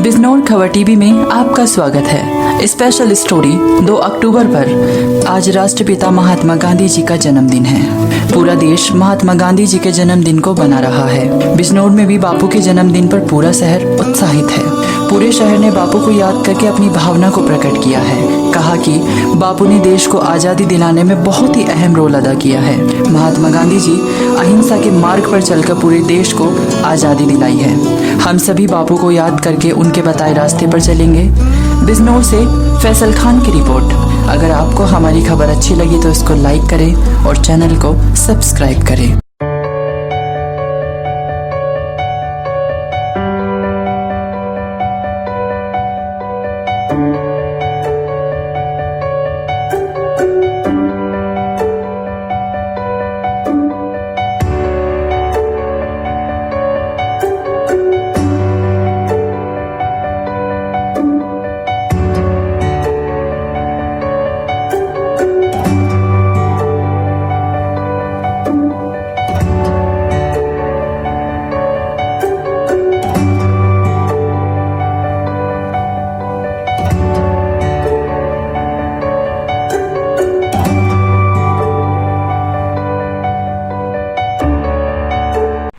बिजनौर खबर टीवी में आपका स्वागत है। स्पेशल स्टोरी 2 अक्टूबर पर आज राष्ट्रपिता महात्मा गांधी जी का जन्मदिन है। पूरा देश महात्मा गांधी जी के जन्मदिन को मना रहा है। बिजनौर में भी बापू के जन्मदिन पर पूरा शहर उत्साहित है। पूरे शहर ने बापू को याद करके अपनी भावना को प्रकट किया है। कहा कि बापू ने देश को आज़ादी दिलाने में बहुत ही अहम रोल अदा किया है। महात्मा गांधी जी अहिंसा के मार्ग पर चलकर पूरे देश को आज़ादी दिलाई है। हम सभी बापू को याद करके उनके बताए रास्ते पर चलेंगे। बिजनौर से फैसल खान की रिपोर्ट। अगर आपको हमारी खबर अच्छी लगी तो इसको लाइक करें और चैनल को सब्सक्राइब करें।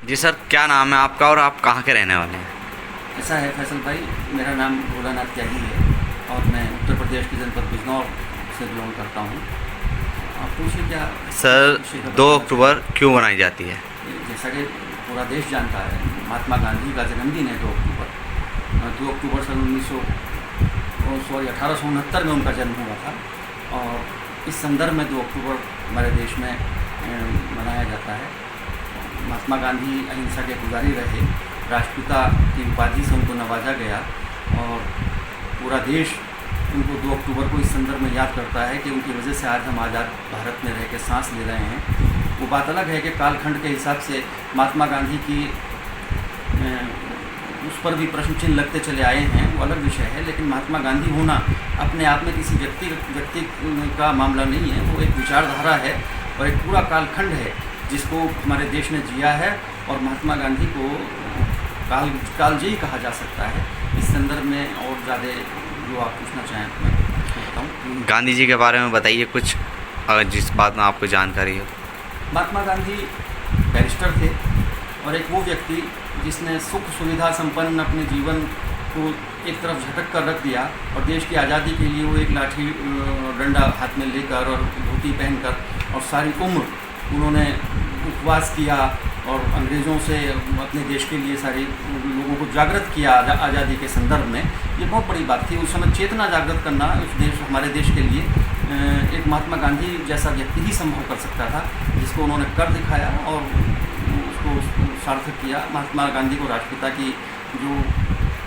जी सर, क्या नाम है आपका और आप कहाँ के रहने वाले हैं? ऐसा है फैसल भाई, मेरा नाम भोलानाथ त्यागी है और मैं उत्तर प्रदेश के जनपद बिजनौर से बिलोंग करता हूँ। आप पूछिए क्या सर, 2 अक्टूबर क्यों बनाई जाती है? जैसा कि पूरा देश जानता है, महात्मा गांधी का जन्मदिन है 2 अक्टूबर। 2 अक्टूबर सन 1869 में उनका जन्म हुआ था और इस संदर्भ में 2 अक्टूबर हमारे देश में मनाया जाता है। महात्मा गांधी अहिंसा के पुजारी रहे, राष्ट्रपिता की उपाधि से उनको नवाजा गया और पूरा देश उनको 2 अक्टूबर को इस संदर्भ में याद करता है कि उनकी वजह से आज हम आज़ाद भारत में रह के सांस ले रहे हैं। वो बात अलग है कि कालखंड के हिसाब से महात्मा गांधी की उस पर भी प्रश्न चिन्ह लगते चले आए हैं, वो अलग विषय है। लेकिन महात्मा गांधी होना अपने आप में किसी व्यक्ति का मामला नहीं है, वो एक विचारधारा है और एक पूरा कालखंड है जिसको हमारे देश ने जिया है और महात्मा गांधी को कालजयी कहा जा सकता है। इस संदर्भ में और ज़्यादा जो आप पूछना चाहें तो मैं बताऊँ। गांधी जी के बारे में बताइए कुछ, अगर जिस बात में आपको जानकारी हो। महात्मा गांधी बैरिस्टर थे और एक वो व्यक्ति जिसने सुख सुविधा संपन्न अपने जीवन को एक तरफ झटक कर रख दिया और देश की आज़ादी के लिए वो एक लाठी डंडा हाथ में लेकर और धोती पहनकर और सारी उम्र उन्होंने उपवास किया और अंग्रेज़ों से अपने देश के लिए सारे लोगों को जागृत किया आज़ादी के संदर्भ में। ये बहुत बड़ी बात थी। उस समय चेतना जागृत करना हमारे देश के लिए एक महात्मा गांधी जैसा व्यक्ति ही संभव कर सकता था, जिसको उन्होंने कर दिखाया और उसको सार्थक किया। महात्मा गांधी को राष्ट्रपिता की जो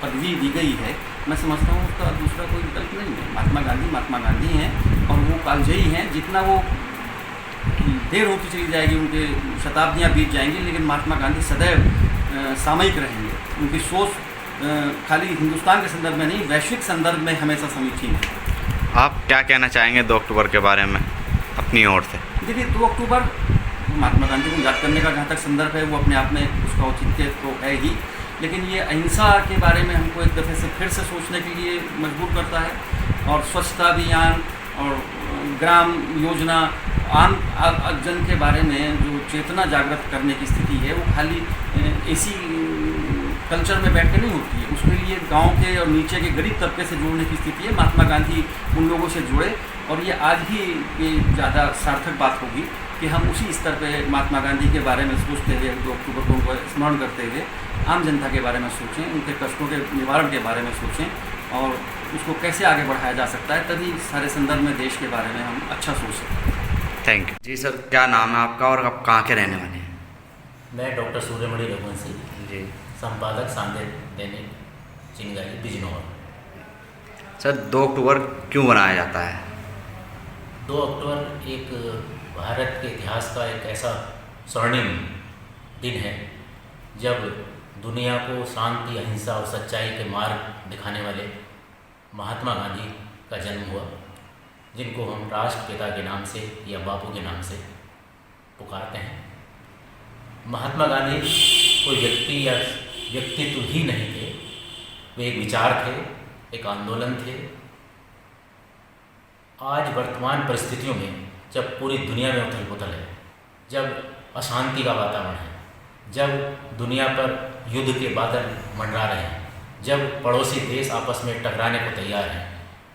पदवी दी गई है, मैं समझता हूँ उसका दूसरा कोई विकल्प नहीं है। महात्मा गांधी हैं और वो कालजयी हैं। जितना वो देर होती चली जाएगी, उनके शताब्दियाँ बीत जाएंगी, लेकिन महात्मा गांधी सदैव सामयिक रहेंगे। उनकी सोच खाली हिंदुस्तान के संदर्भ में नहीं, वैश्विक संदर्भ में हमेशा समीचीन है। आप क्या कहना चाहेंगे 2 अक्टूबर के बारे में अपनी ओर से? देखिए, 2 अक्टूबर महात्मा गांधी को याद करने का जहाँ तक संदर्भ है वो अपने आप में उसका औचित्य तो है ही, लेकिन ये अहिंसा के बारे में हमको एक दफ़े से फिर से सोचने के लिए मजबूर करता है। और स्वच्छता अभियान और ग्राम योजना, आम जन के बारे में जो चेतना जागृत करने की स्थिति है वो खाली ऐसी कल्चर में बैठ के नहीं होती है। उसके लिए गांव के और नीचे के गरीब तबके से जोड़ने की स्थिति है। महात्मा गांधी उन लोगों से जुड़े और ये आज भी ये ज़्यादा सार्थक बात होगी कि हम उसी स्तर पे महात्मा गांधी के बारे में सोचते हुए 2 अक्टूबर को उनको स्मरण करते हुए आम जनता के बारे में सोचें, उनके कष्टों के निवारण के बारे में सोचें और उसको कैसे आगे बढ़ाया जा सकता है, तभी सारे संदर्भ में देश के बारे में हम अच्छा सोच सकते हैं। Thank you. जी सर, क्या नाम है आपका और आप कहाँ के रहने वाले हैं? मैं डॉक्टर सूर्यमणि रघुवंशी जी। संपादक सांदेश दैनिक चिंगाई बिजनौर। सर, 2 अक्टूबर क्यों बनाया जाता है? 2 अक्टूबर एक भारत के इतिहास का एक ऐसा स्वर्णिम दिन है जब दुनिया को शांति, अहिंसा और सच्चाई के मार्ग दिखाने वाले महात्मा गांधी का जन्म हुआ, जिनको हम राष्ट्रपिता के नाम से या बापू के नाम से पुकारते हैं। महात्मा गांधी कोई व्यक्ति या व्यक्तित्व ही नहीं थे, वे एक विचार थे, एक आंदोलन थे। आज वर्तमान परिस्थितियों में जब पूरी दुनिया में उथल पुथल है, जब अशांति का वातावरण है, जब दुनिया पर युद्ध के बादल मंडरा रहे हैं, जब पड़ोसी देश आपस में टकराने को तैयार हैं,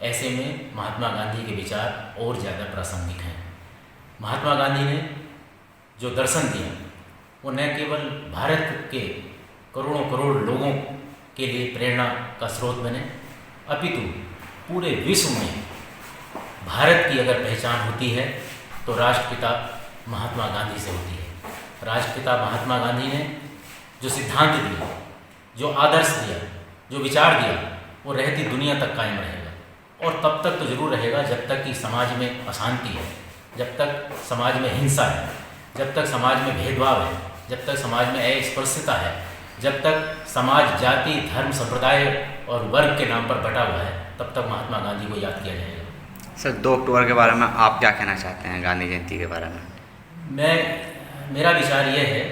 ऐसे में महात्मा गांधी के विचार और ज़्यादा प्रासंगिक हैं। महात्मा गांधी ने जो दर्शन दिया वो न केवल भारत के करोड़ों करोड़ लोगों के लिए प्रेरणा का स्रोत बने, अपितु पूरे विश्व में भारत की अगर पहचान होती है तो राष्ट्रपिता महात्मा गांधी से होती है। राष्ट्रपिता महात्मा गांधी ने जो सिद्धांत दिए, जो आदर्श दिया, जो विचार दिया, वो रहती दुनिया तक कायम रहेगा। और तब तक तो जरूर रहेगा जब तक कि समाज में अशांति है, जब तक समाज में हिंसा है, जब तक समाज में भेदभाव है, जब तक समाज में अस्पृश्यता है, जब तक समाज जाति, धर्म, संप्रदाय और वर्ग के नाम पर बटा हुआ है, तब तक महात्मा गांधी को याद किया जाएगा। सर 2 अक्टूबर के बारे में आप क्या कहना चाहते हैं, गांधी जयंती के बारे में? मेरा विचार यह है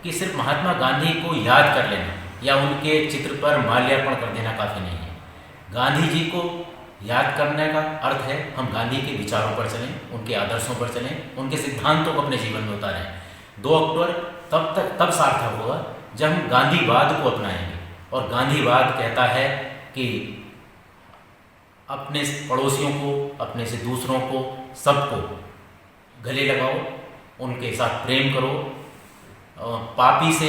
कि सिर्फ महात्मा गांधी को याद कर लेना या उनके चित्र पर माल्यार्पण कर देना काफ़ी नहीं है। गांधी जी को याद करने का अर्थ है हम गांधी के विचारों पर चलें, उनके आदर्शों पर चलें, उनके सिद्धांतों को अपने जीवन में उतारें। 2 अक्टूबर तब सार्थक होगा जब हम गांधीवाद को अपनाएंगे। और गांधीवाद कहता है कि अपने पड़ोसियों को, अपने से दूसरों को, सबको गले लगाओ, उनके साथ प्रेम करो, पापी से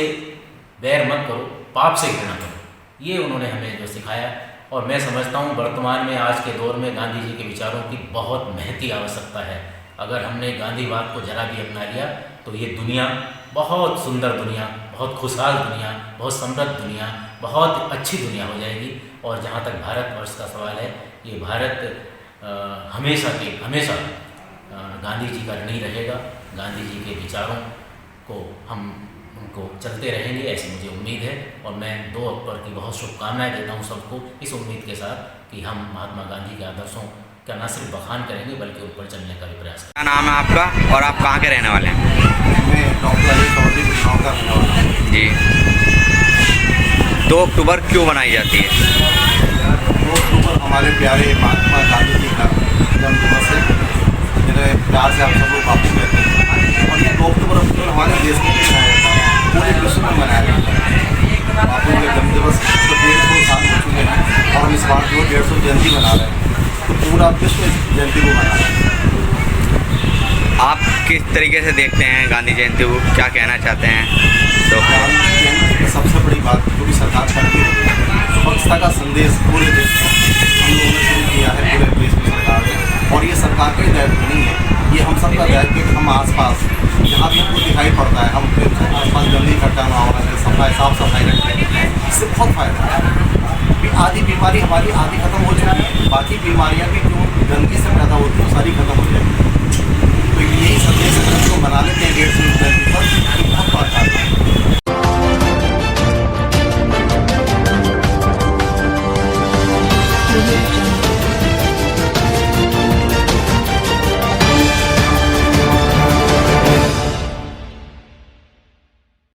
बैर मत करो, पाप से घृणा करो। ये उन्होंने हमें जो सिखाया। और मैं समझता हूँ वर्तमान में, आज के दौर में गांधी जी के विचारों की बहुत महती आवश्यकता है। अगर हमने गांधीवाद को जरा भी अपना लिया तो ये दुनिया बहुत सुंदर दुनिया, बहुत खुशहाल दुनिया, बहुत समृद्ध दुनिया, बहुत अच्छी दुनिया हो जाएगी। और जहाँ तक भारतवर्ष का सवाल है, ये भारत हमेशा गांधी जी का नहीं रहेगा। गांधी जी के विचारों को हम उनको चलते रहेंगे, ऐसी मुझे उम्मीद है। और मैं 2 अक्टूबर की बहुत शुभकामनाएं देता हूं सबको, इस उम्मीद के साथ कि हम महात्मा गांधी के आदर्शों का न सिर्फ बखान करेंगे बल्कि उन पर चलने का भी प्रयास करेंगे। क्या नाम है आपका और आप कहाँ के रहने वाले हैं? मैं डॉक्टर अली चौधरी गुड़गांव का रहने वाला हूँ। जी, 2 अक्टूबर क्यों बनाई जाती है? 2 अक्टूबर हमारे प्यारे महात्मा गांधी जी का जन्म दिवस है, जिन्हें प्यार से हम सब लोग बापू कहते हैं। और ये 2 अक्टूबर हमारे देश में भी मनाया जाता है, पूरे विश्व में मनाया जाता है। बापू के जन्म दिवस को 150 साल हो चुके हैं और हम इस बार जो 150 जयंती मना रहे हैं, तो पूरा विश्व इस जयंती को मना रहा है। आप किस तरीके से देखते हैं गांधी जयंती को, क्या कहना चाहते हैं? तो गांधी जयंती की सबसे बड़ी बात जो भी सरकार करती है, स्वच्छता का संदेश पूरे देश में हम लोगों ने शुरू किया है, पूरे देश में सरकार ने। और ये सरकार का ही दायित्व नहीं है, ये हम सब का दायित्व है कि हम आसपास जहाँ भी हमको दिखाई पड़ता है, हम अपने आसपास गंदगी इकट्ठा ना हो रहा है, साफ सफाई रखते हैं। इससे बहुत फायदा है। आधी बीमारी हमारी आधी खत्म हो चुकी है, बाकी बीमारियाँ भी जो गंदगी से पैदा होती हैं वो सारी खत्म हो जाएगी। तो यही संदेश अगर हम लोग बना लेते हैं 150 जयंती पर, तो बहुत फायदा है।